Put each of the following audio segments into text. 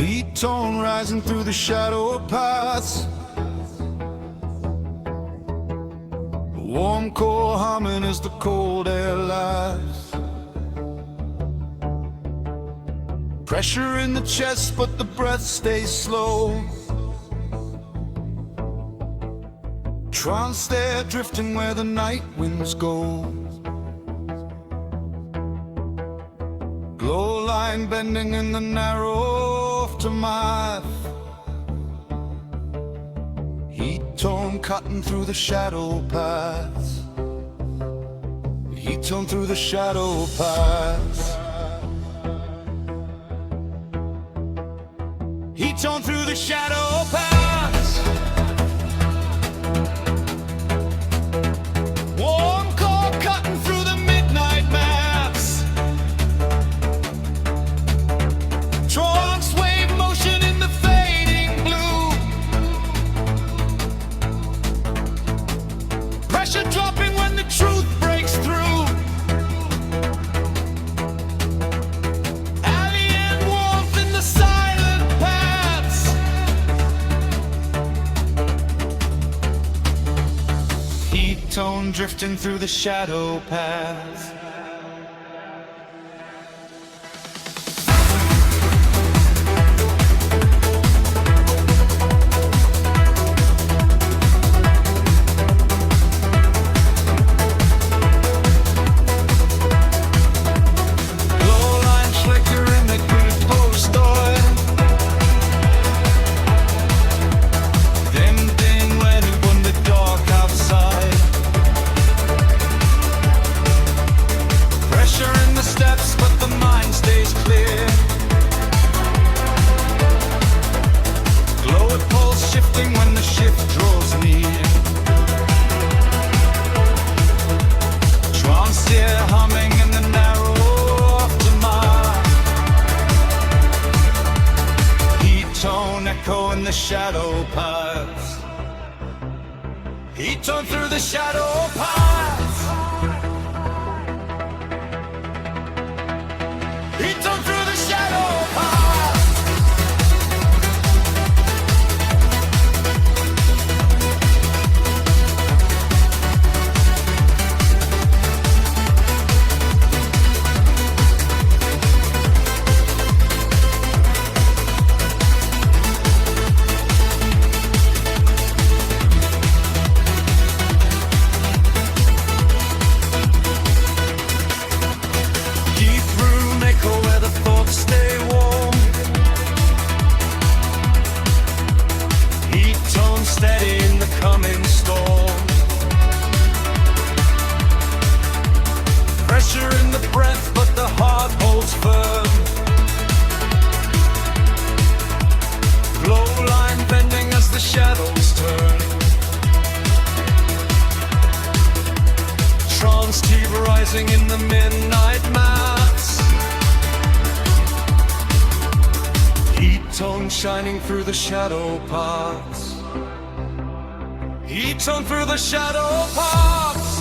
Heat tone rising through the shadow paths. Warm core humming as the cold air lies. Pressure in the chest, but the breath stays slow. Trance there, drifting where the night winds go. Glow line bending in the narrow aftermath. Heat tone cutting through the shadow paths. Heat tone through the shadow paths. Heat tone through the shadow paths. Warm core cutting through the midnight maps. Trance wave motion in the fading blue. Pressure dropping when the truth breaks through. Alien warmth in the silent paths. Heat tone drifting through the shadow paths. Glow line flicker in the good post oil. Them thing when it won the dark outside. Pressure in the steps, but the mind stays clear. Glow at pulse shifting when the shift draws near. Trance here humming in the narrow aftermath. Heat tone echo in the shadow paths. Heat tone through the shadow paths. Heat tone through the shadow paths. Deep room echo where the thoughts stay warm. Heat tone steady in the coming storm. Pressure in the breath, but the heart holds firm. Glow line bending as the shadows turn. Trance keep rising in the midnight mass. Heat tone shining through the shadow paths. Heat tone through the shadow paths.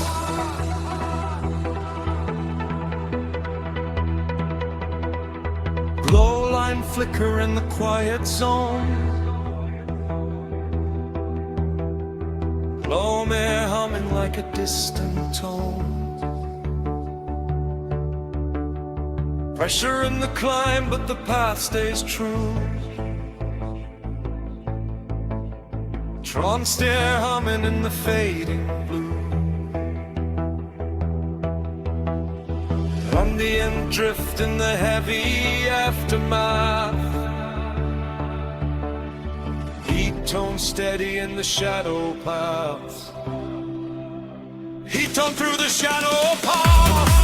Glow line flicker in the quiet zone. Glow mare humming like a distant tone. Pressure in the climb, but the path stays true. Trance there humming in the fading blue. Ambient drift in the heavy aftermath. Heat tone steady in the shadow paths. Heat tone through the shadow paths.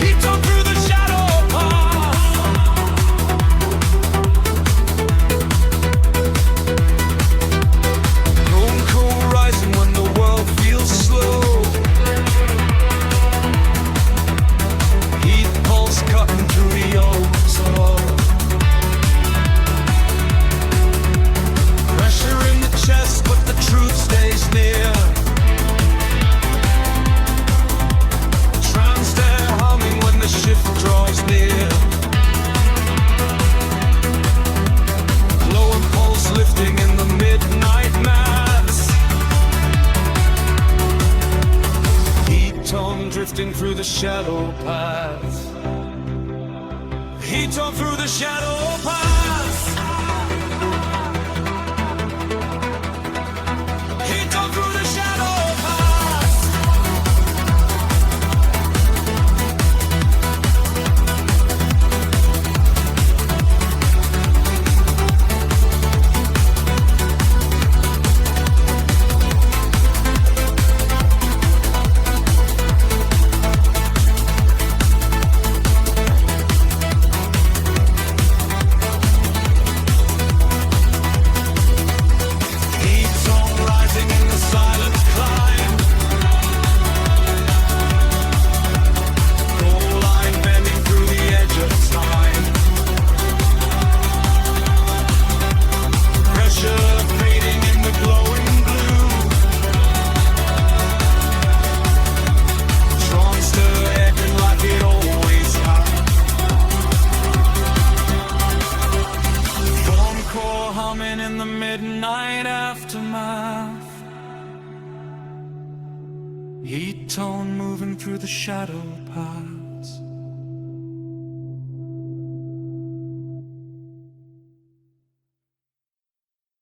Heat tone through the shadow paths. Cold, cold rising when the world feels slow. Heat pulse cutting through the ozone. Pressure in the chest, but the truth stays near. shadow paths. He tore through the shadow paths. He tore through the shadow paths. In the midnight aftermath, heat tone moving through the shadow path.